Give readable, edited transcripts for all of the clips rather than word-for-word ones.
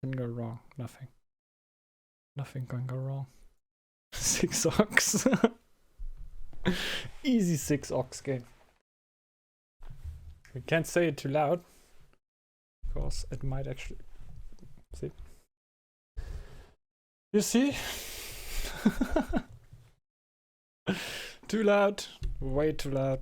Can go wrong. Nothing. Nothing can go wrong. 6 ox. Easy 6 ox game. We can't say it too loud. Because it might actually... See? You see? Too loud. Way too loud.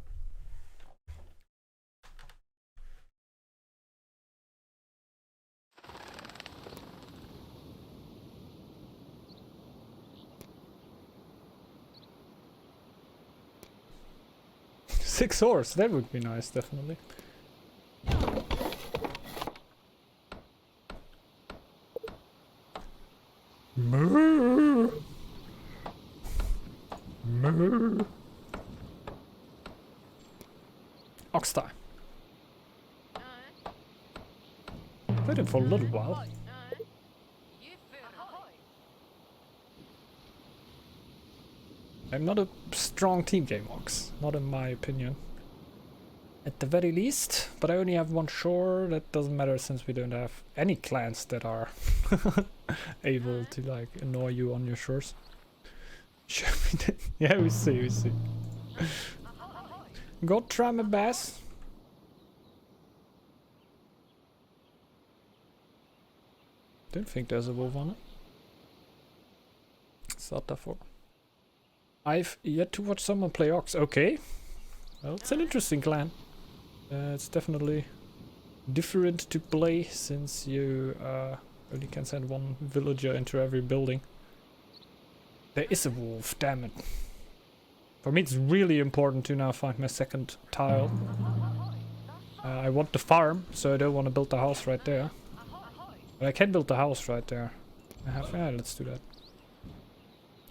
Six horse, that would be nice, definitely. Moo! Moo! Ox time. Waited for a little while. I'm not a strong team game ox, not in my opinion. At the very least, but I only have one shore. That doesn't matter since we don't have any clans that are able to like annoy you on your shores. Yeah, we see. Go try my best. Don't think there's a wolf on it. It's not that far. I've yet to watch someone play Ox. Okay. Well, it's an interesting clan. It's definitely different to play since you only can send one villager into every building. There is a wolf, damn it. For me it's really important to now find my second tile. I want the farm, so I don't want to build the house right there. But I can build the house right there. Yeah, let's do that.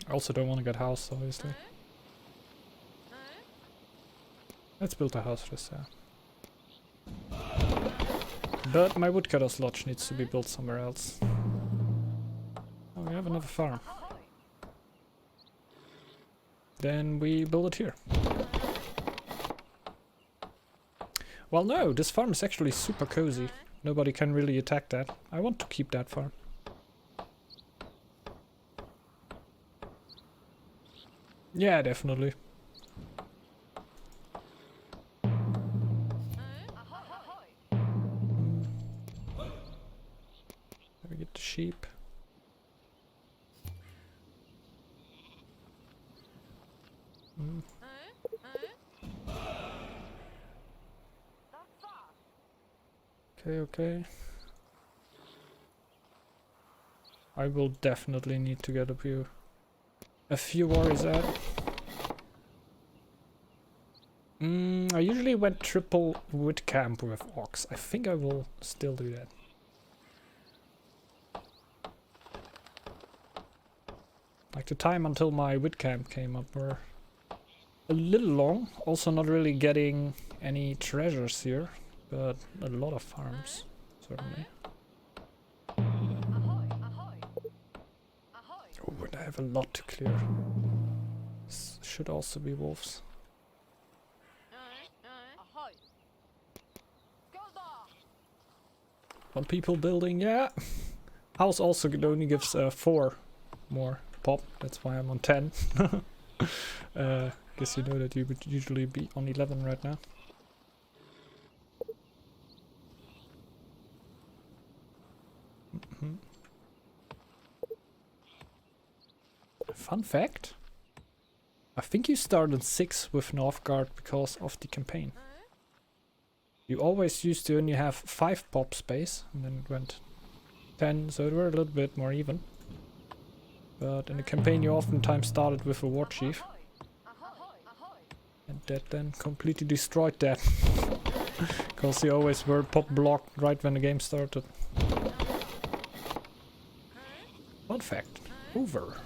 I also don't want to get house, obviously. Let's build a house just there. But my woodcutter's lodge needs to be built somewhere else. Oh, we have another farm. Then we build it here. Well, no, this farm is actually super cozy. Nobody can really attack that. I want to keep that farm. Yeah, definitely. Let me get the sheep. Okay. I will definitely need to get a few warriors out. I usually went triple wood camp with ox. I think I will still do that. Like the time until my wood camp came up were a little long. Also not really getting any treasures here, but a lot of farms, certainly. Oh, and I have a lot to clear. This should also be wolves. One people building, yeah. House also only gives 4 more pop. That's why I'm on 10. Guess you know that you would usually be on 11 right now. Fun fact. I think you started 6 with Northgard because of the campaign. You always used to only have 5 pop space, and then it went 10, so it were a little bit more even. But in the campaign you oftentimes started with a war chief. And that then completely destroyed that. Because you always were pop blocked right when the game started. Fun fact. Over.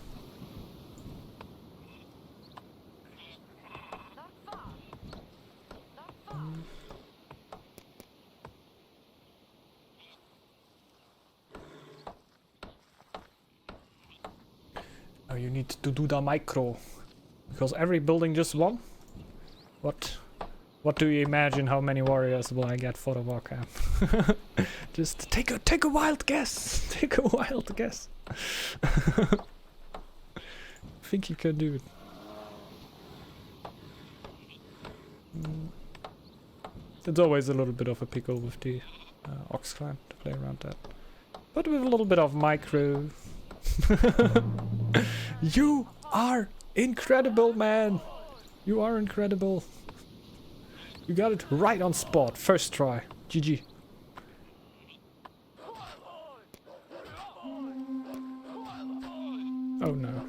Oh, you need to do the micro. Because every building just one? What do you imagine how many warriors will I get for the war camp? Just take a wild guess. Take a wild guess. Think you can do it. It's always a little bit of a pickle with the Ox clan to play around that. But with a little bit of micro. You are incredible, man! You are incredible. You got it right on spot. First try. GG. Oh no.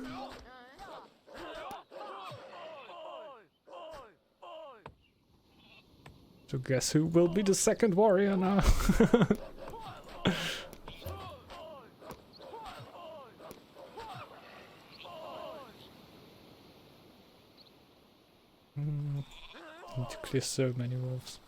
So guess who will be the second warrior now? Need to clear so many wolves.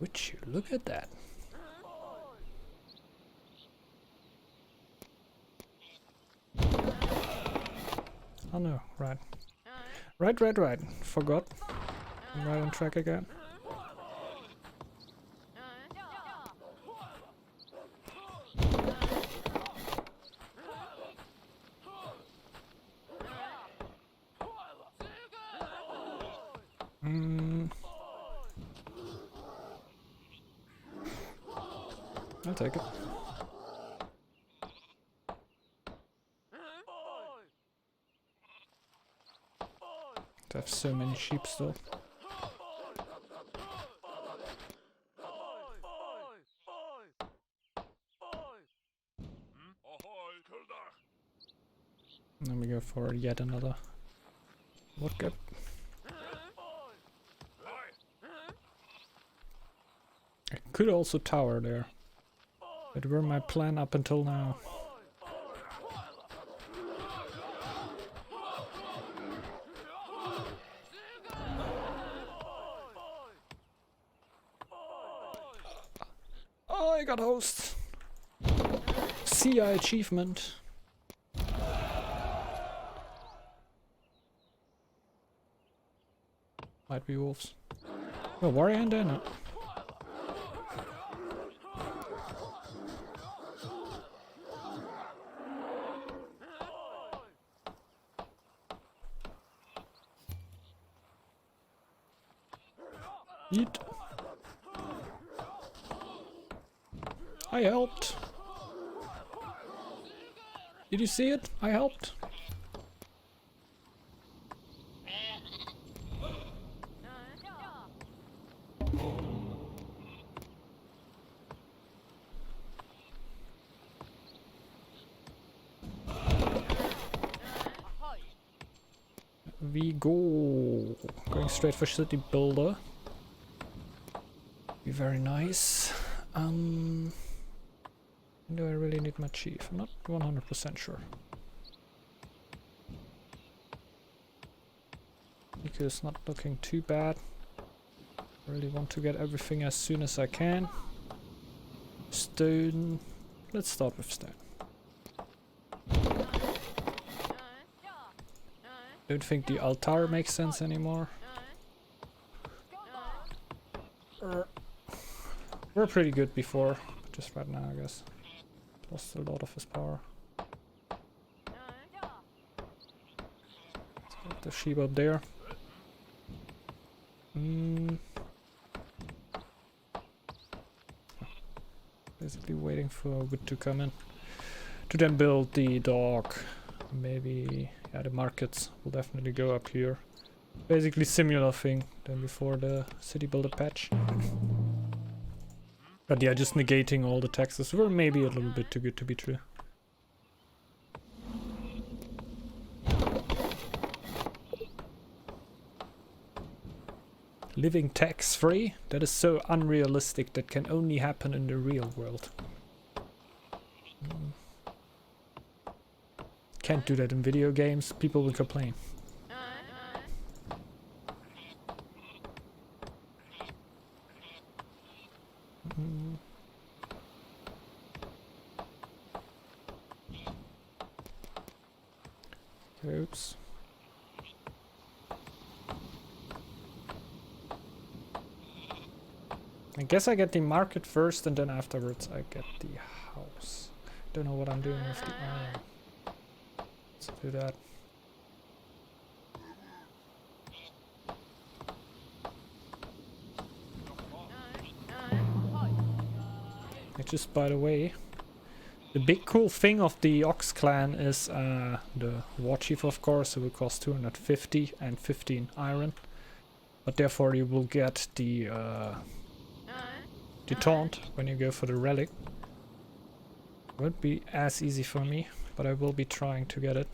Would you look at that? Oh no, right. Right. Forgot. I'm right on track again. I'll take it. I have so many sheep still. Then we go for yet another vodka. I could also tower there. That were my plan up until now. Oh, I got host. CI achievement. Might be wolves. Oh, warrior in there? No. Eat. I helped. Did you see it? I helped. We go. Going straight for city builder. Be very nice. Do I really need my chief? I'm not 100% sure. Because not looking too bad. Really want to get everything as soon as I can. Stone. Let's start with stone. Don't think the altar makes sense anymore. We're pretty good before, just right now I guess. Lost a lot of his power. Let's get the sheep up there. Basically waiting for wood to come in. To then build the dock. Maybe, yeah, the markets will definitely go up here. Basically similar thing than before the city builder patch. But yeah, just negating all the taxes were maybe a little bit too good to be true. Living tax-free? That is so unrealistic. That can only happen in the real world. Can't do that in video games. People will complain. Oops. I guess I get the market first and then afterwards I get the house. Don't know what I'm doing with the iron. Let's do that. Just by the way, the big cool thing of the Ox clan is the War Chief, of course. It will cost 250 and 15 iron, but therefore you will get the Taunt when you go for the relic. Won't be as easy for me, but I will be trying to get it.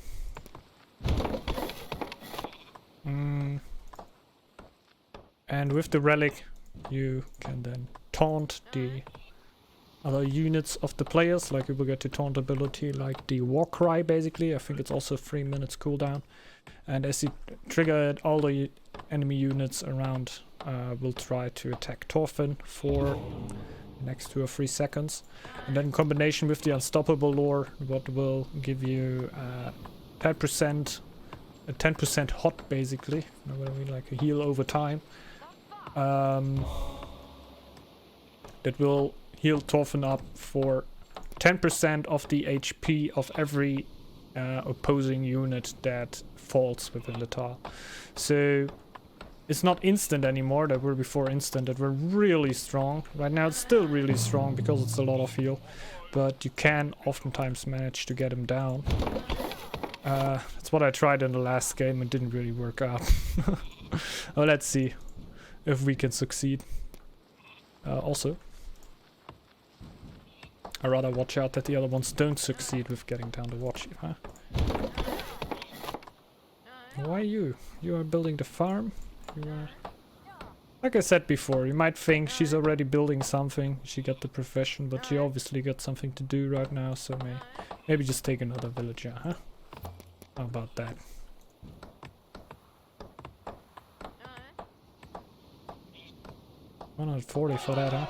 And with the relic you can then taunt the other units of the players, like you will get the taunt ability like the war cry basically. I think it's also 3 minutes cooldown, and as you trigger it, all the enemy units around will try to attack Thorfinn for the next 2 or 3 seconds, and then in combination with the unstoppable lore, what will give you 10% a 10% hot basically, you know what I mean, like a heal over time, that will heal Thorfinn up for 10% of the HP of every opposing unit that falls within the tile. So it's not instant anymore. That were before instant, that were really strong. Right now it's still really strong because it's a lot of heal, but you can oftentimes manage to get him down. That's what I tried in the last game and didn't really work out. Well, let's see if we can succeed. Also, I rather watch out that the other ones don't succeed with getting down the War Chief, huh? Why you? You are building the farm? You are... Like I said before, you might think she's already building something. She got the profession, but she obviously got something to do right now, so maybe just take another villager, huh? How about that? $140 for that, huh?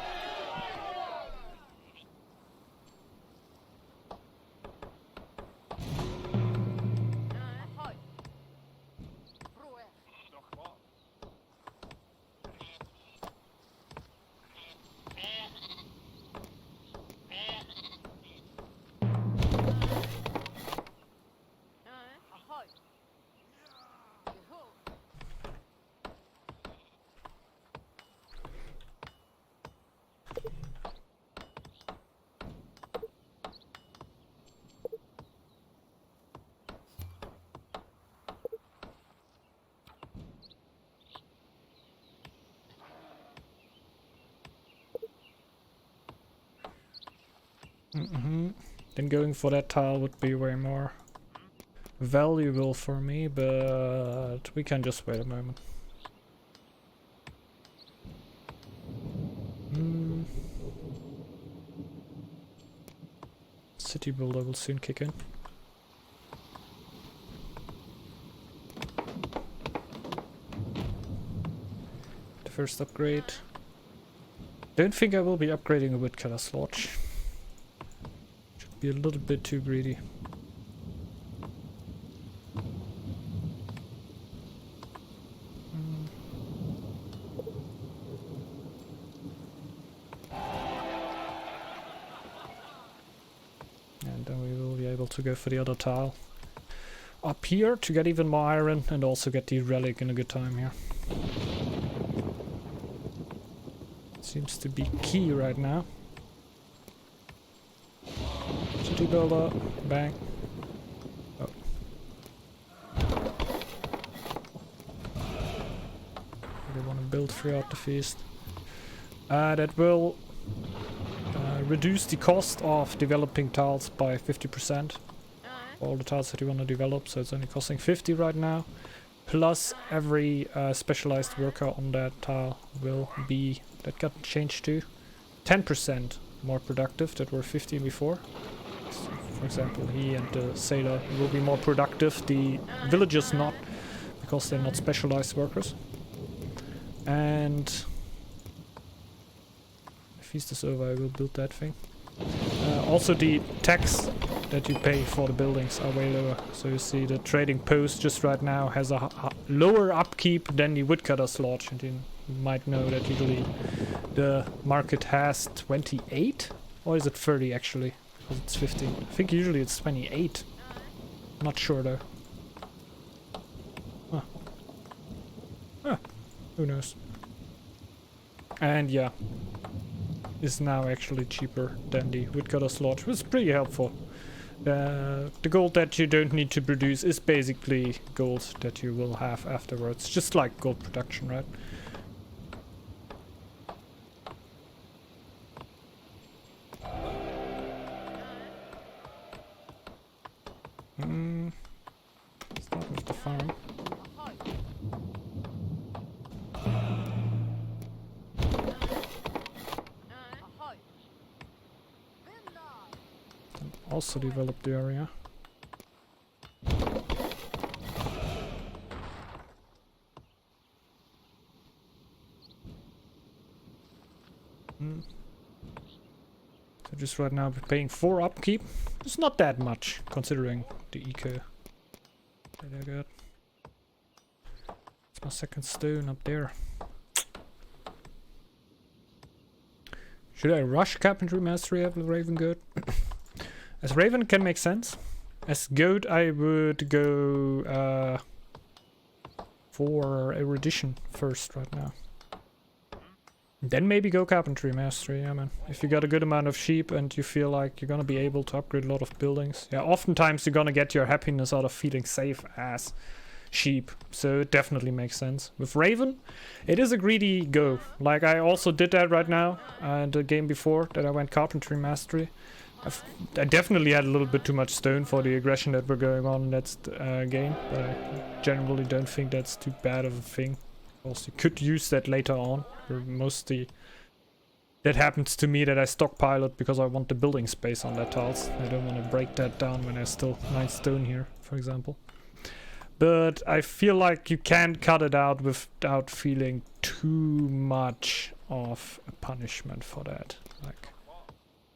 Then going for that tile would be way more valuable for me, but we can just wait a moment. City builder will soon kick in. The first upgrade. Don't think I will be upgrading a Woodcutter's Lodge. Be a little bit too greedy. And then we will be able to go for the other tile up here to get even more iron and also get the relic in a good time here. Seems to be key right now. City builder, bang. Oh. They want to build throughout the feast. That will reduce the cost of developing tiles by 50%. All the tiles that you want to develop, so it's only costing 50 right now. Plus every specialized worker on that tile will be, that got changed to 10% more productive, that were 15 before. For example, he and the sailor will be more productive, the villagers not, because they're not specialized workers. And if he's this over, I will build that thing. Also the tax that you pay for the buildings are way lower. So you see the trading post just right now has a lower upkeep than the woodcutter's lodge. And you might know that usually the market has 28, or is it 30 actually? Because it's 15. I think usually it's 28. Not sure though. Huh. Huh. Who knows? And yeah, is now actually cheaper than the woodcutter's lodge, which is pretty helpful. The gold that you don't need to produce is basically gold that you will have afterwards, just like gold production, right? Start with the farm. Also develop the area. So just right now we're paying 4 upkeep. It's not that much considering the eco that I got. It's my second stone up there. Should I rush Carpentry Mastery after Raven Goat? As Raven can make sense. As Goat I would go for Erudition first right now. Then maybe go Carpentry Mastery, yeah man. If you got a good amount of sheep and you feel like you're gonna be able to upgrade a lot of buildings. Yeah, oftentimes you're gonna get your happiness out of feeling safe as sheep. So it definitely makes sense. With Raven, it is a greedy go. Like I also did that right now. And the game before that I went Carpentry Mastery. I definitely had a little bit too much stone for the aggression that were going on in that game. But I generally don't think that's too bad of a thing. Also, you could use that later on. Mostly that happens to me that I stockpile it because I want the building space on that tiles. I don't want to break that down when there's still 9 stone here, for example. But I feel like you can cut it out without feeling too much of a punishment for that. Like,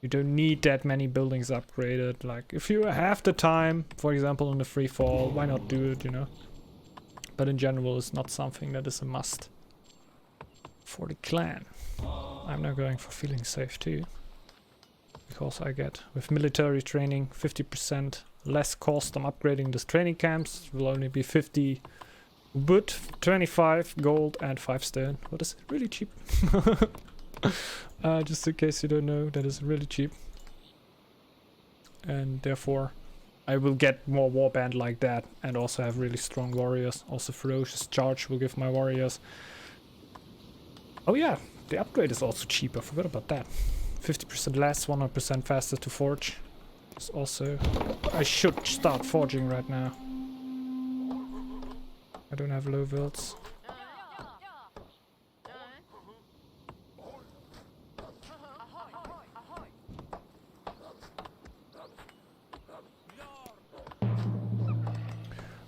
you don't need that many buildings upgraded. Like, if you have the time, for example, in the free fall, why not do it, you know? But in general, it's not something that is a must for the clan. I'm now going for feeling safe too. Because I get, with military training, 50% less cost. I'm upgrading this training camps. It will only be 50 wood, 25 gold and 5 stone. What is it? Really cheap. Just in case you don't know, that is really cheap. And therefore I will get more warband like that and also have really strong warriors. Also ferocious charge will give my warriors. Oh yeah, the upgrade is also cheaper. Forgot about that. 50% less, 100% faster to forge. It's also... I should start forging right now. I don't have low builds.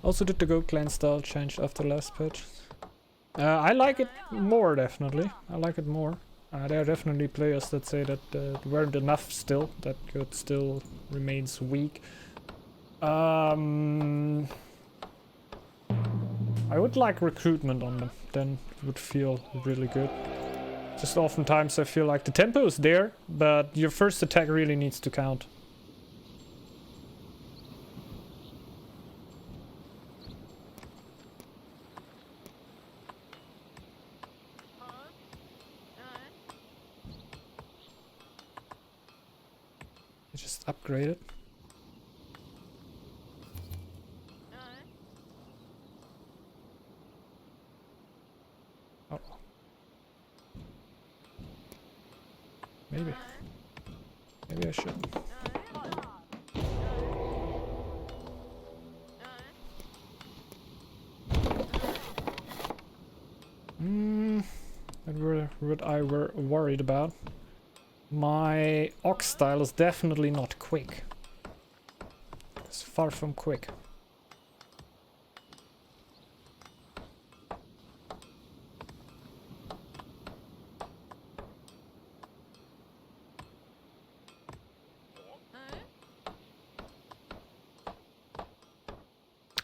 Also, did the Goat Clan style change after last patch? I like it more, definitely. I like it more. There are definitely players that say that weren't enough still, that Goat still remains weak. I would like recruitment on them, then it would feel really good. Just oftentimes I feel like the tempo is there, but your first attack really needs to count. Just upgrade it. Oh. Maybe. Maybe I shouldn't. That's what I were worried about. My ox style is definitely not quick. far from quick.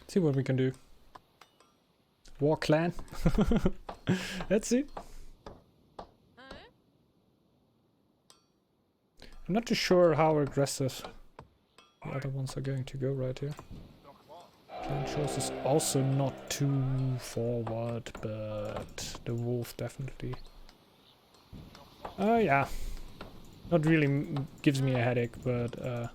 See what we can do. War clan. Let's see. I'm not too sure how aggressive the other ones are going to go right here. Clan choice is also not too forward, but the wolf definitely. Oh yeah. Not really gives me a headache, but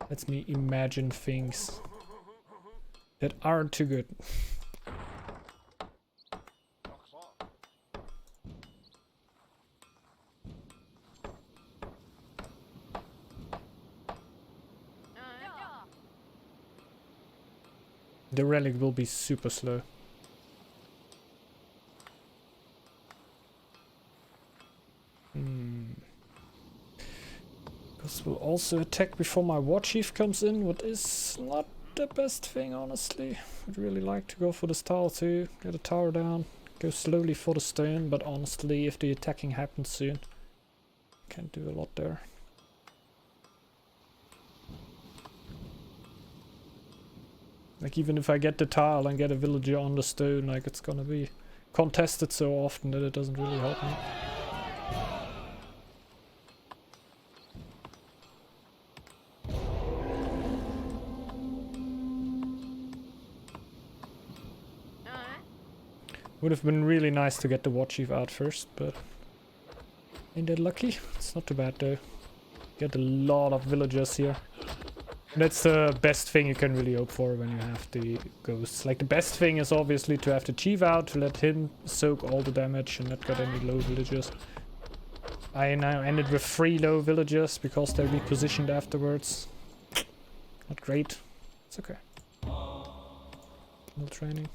lets me imagine things that aren't too good. The relic will be super slow. Because we'll also attack before my war chief comes in, what is not the best thing, honestly. I'd really like to go for this tower too, get a tower down, go slowly for the stone, but honestly, if the attacking happens soon, can't do a lot there. Like, even if I get the tile and get a villager on the stone, like, it's gonna be contested so often that it doesn't really help me. Would have been really nice to get the war chief out first, but ain't that lucky? It's not too bad though. Get a lot of villagers here. That's the best thing you can really hope for when you have the ghosts. Like, the best thing is obviously to have the chief out, to let him soak all the damage and not get any low villagers. I now ended with 3 low villagers because they're repositioned afterwards. Not great. It's okay. No training.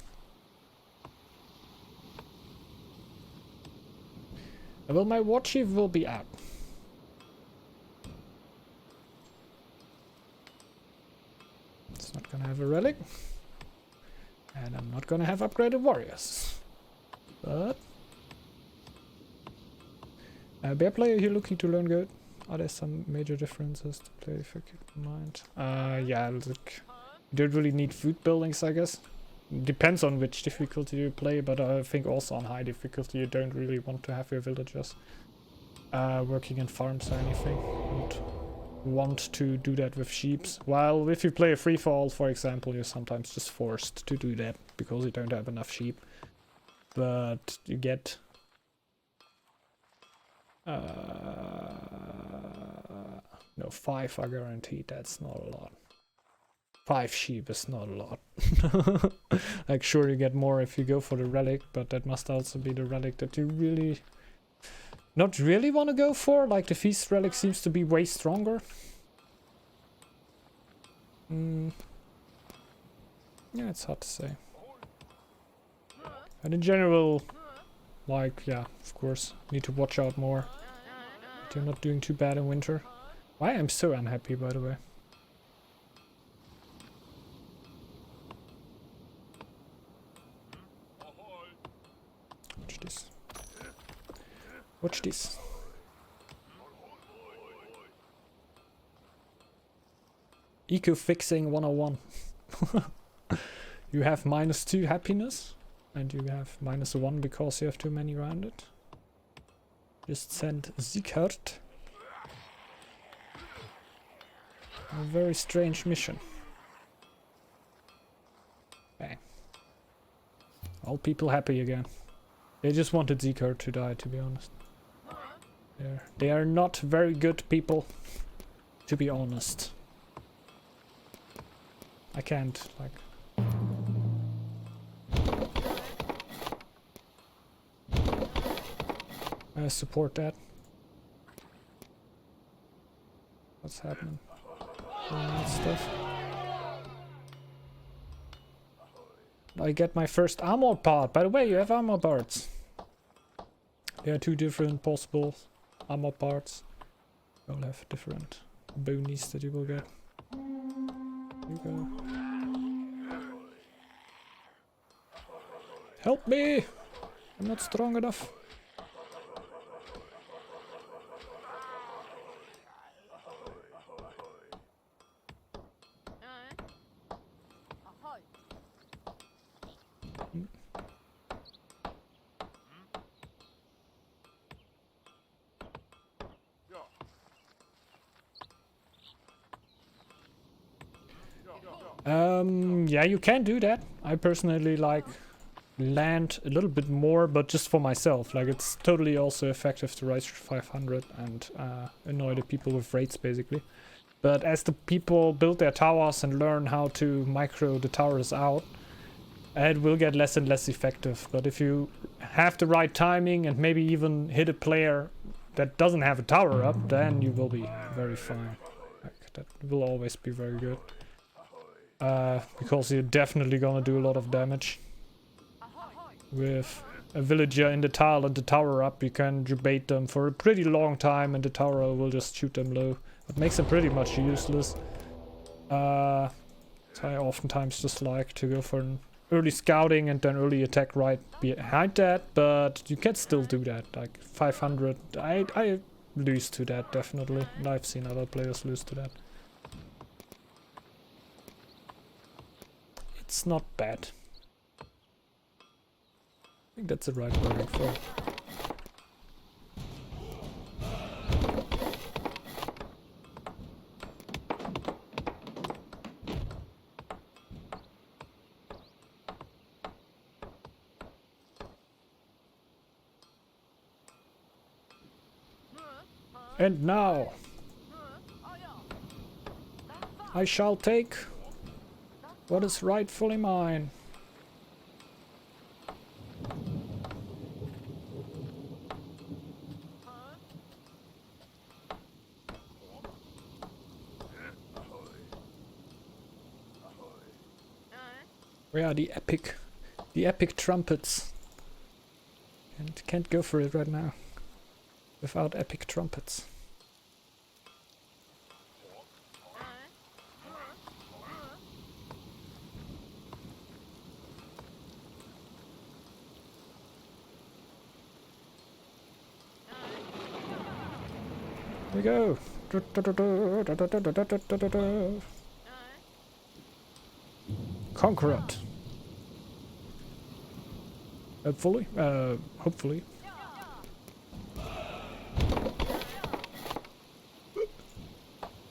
Well, my war chief will be out. It's not gonna have a relic. And I'm not gonna have upgraded warriors. But... bear player, you're looking to learn Goat. Are there some major differences to play if I keep in mind? Yeah, look. You don't really need food buildings, I guess. Depends on which difficulty you play, but I think also on high difficulty you don't really want to have your villagers working in farms or anything. You don't want to do that with sheeps. While if you play a free-for-all, for example, you're sometimes just forced to do that because you don't have enough sheep. But you get... no, 5 are guaranteed, that's not a lot. 5 sheep is not a lot. Like, sure, you get more if you go for the relic, but that must also be the relic that you really not really want to go for. Like, the feast relic seems to be way stronger. Yeah, it's hard to say. And in general, like, yeah, of course, need to watch out more. But you're not doing too bad in winter. Why I'm so unhappy, by the way. Watch this. Watch this. Eco fixing 101. You have -2 happiness, and you have -1 because you have too many around it. Just send Sieghert. A very strange mission. Bang. All people happy again. They just wanted Sieghert to die, to be honest. They are not very good people, to be honest. I can't, like... I support that. What's happening? That stuff. I get my first armor part. By the way, you have armor parts. There are 2 different possible armor parts. They'll have different boonies that you will get. Here you go. Help me! I'm not strong enough. Yeah, you can do that. I personally like land a little bit more, but just for myself. Like, it's totally also effective to rise 500 and annoy the people with raids, basically. But as the people build their towers and learn how to micro the towers out, it will get less and less effective. But if you have the right timing and maybe even hit a player that doesn't have a tower up, then you will be very fine. Like, that will always be very good. Because you're definitely gonna do a lot of damage. With a villager in the tile and the tower up, you can debate them for a pretty long time and the tower will just shoot them low. It makes them pretty much useless. So I oftentimes just like to go for an early scouting and then early attack right behind that, but you can still do that. Like 500, I lose to that definitely, and I've seen other players lose to that. It's not bad. I think that's the right wording for it. And now I shall take what is rightfully mine. Where are the epic trumpets? And can't go for it right now without epic trumpets. Here we go. Conquer it. Hopefully.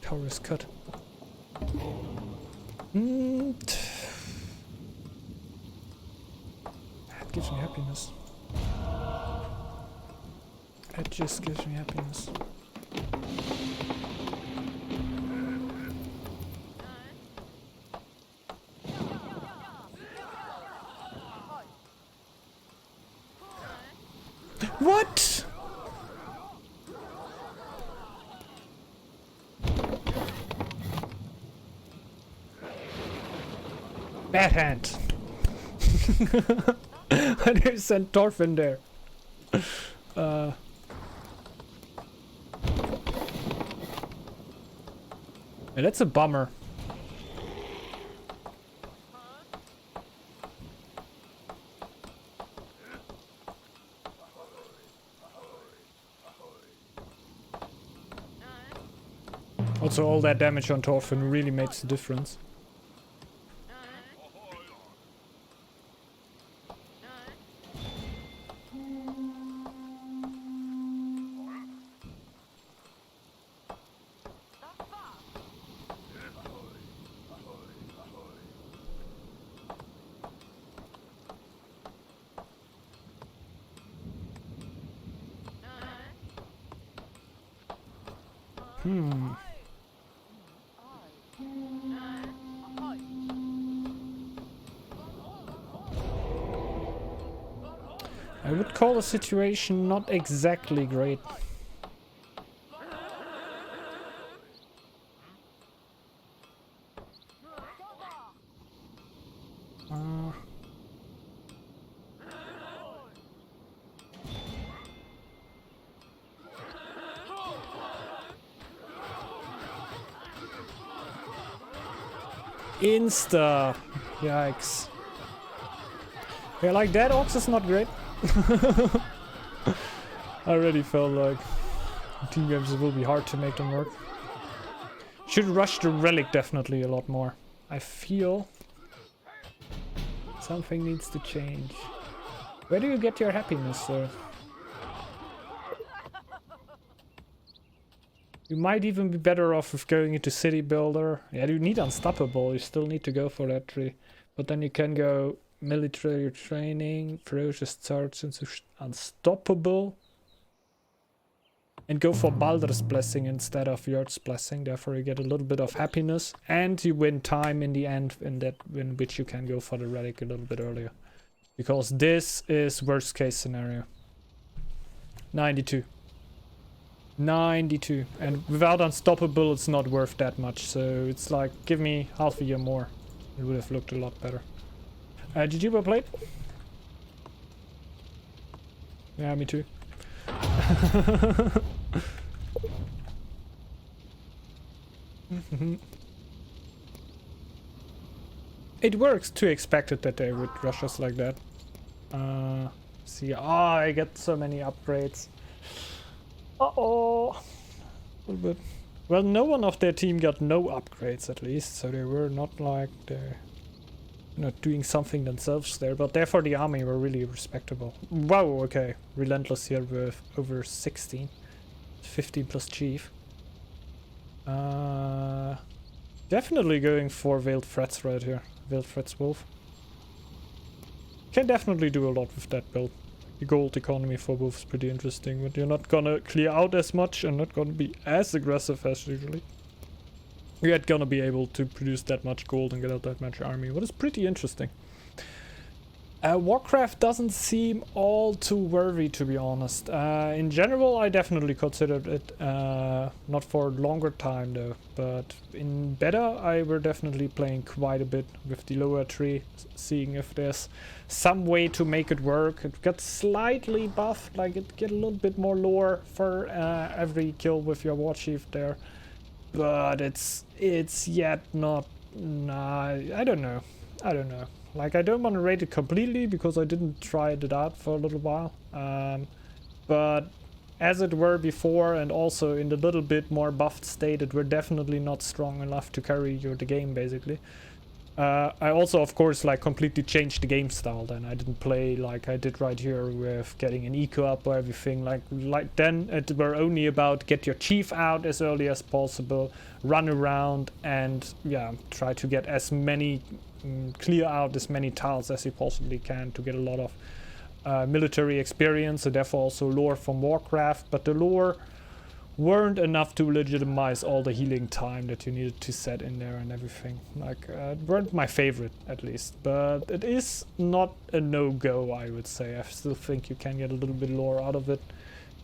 Tower is cut. That gives me happiness. It just gives me happiness. What? Bad hand. I didn't send Thorfinn there. Yeah, that's a bummer. Also, all that damage on Thorfinn really makes a difference. I would call the situation not exactly great. Insta. Yikes. Yeah, like that Ox is not great. I already felt like team games will be hard to make them work. Should rush the relic definitely a lot more. I feel something needs to change. Where do you get your happiness, sir? You might even be better off with going into City Builder. Yeah, you need Unstoppable. You still need to go for that tree. But then you can go Military Training, Ferocious Charge into Unstoppable. And go for Baldur's Blessing instead of Yard's Blessing. Therefore you get a little bit of happiness. And you win time in the end in which you can go for the relic a little bit earlier. Because this is worst case scenario. 92. 92. And without Unstoppable it's not worth that much. So it's like, give me half a year more. It would have looked a lot better. GG, well played. Yeah, me too. It works to expect it that they would rush us like that. See, I get so many upgrades. Uh-oh. A little bit. Well, no one of their team got no upgrades at least, so they were not like they're not doing something themselves there, but therefore the army were really respectable. Wow, okay. Relentless here with over 16. 15 plus chief. Definitely going for Veiled Threats right here. Veiled Threats Wolf. Can definitely do a lot with that build. The gold economy for Wolf is pretty interesting, but you're not gonna clear out as much and not gonna be as aggressive as usually. You're not gonna be able to produce that much gold and get out that much army, what is pretty interesting. Warcraft doesn't seem all too worthy, to be honest. In general, I definitely considered it, not for a longer time though, but in beta I were definitely playing quite a bit with the lower tree, seeing if there's some way to make it work. It got slightly buffed, like it get a little bit more lore for every kill with your war chief there, but it's yet not. Nah, I don't know. Like, I don't want to rate it completely because I didn't try it out for a little while. But as it were before, and also in the little bit more buffed state, it were definitely not strong enough to carry the game, basically. I also, of course, like, completely changed the game style then. I didn't play like I did right here with getting an eco up or everything. Like then it were only about get your chief out as early as possible, run around, and yeah, try to get as many clear out as many tiles as you possibly can to get a lot of military experience, and therefore also lore from Warcraft, but the lore weren't enough to legitimize all the healing time that you needed to set in there and everything. Like, it weren't my favorite, at least, but it is not a no-go, I would say. I still think you can get a little bit lore out of it.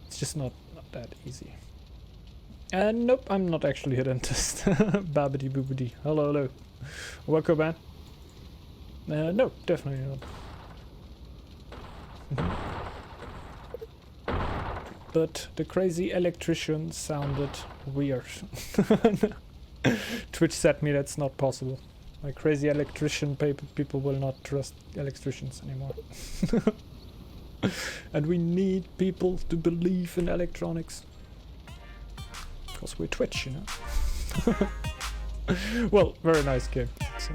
It's just not that easy. And nope, I'm not actually a dentist. Babbity boobity. Hello. Welcome, man. No, definitely not. But the crazy electrician sounded weird. Twitch said me that's not possible. Like, crazy electrician people will not trust electricians anymore. And we need people to believe in electronics. Because we're Twitch, you know. Well, very nice game. So.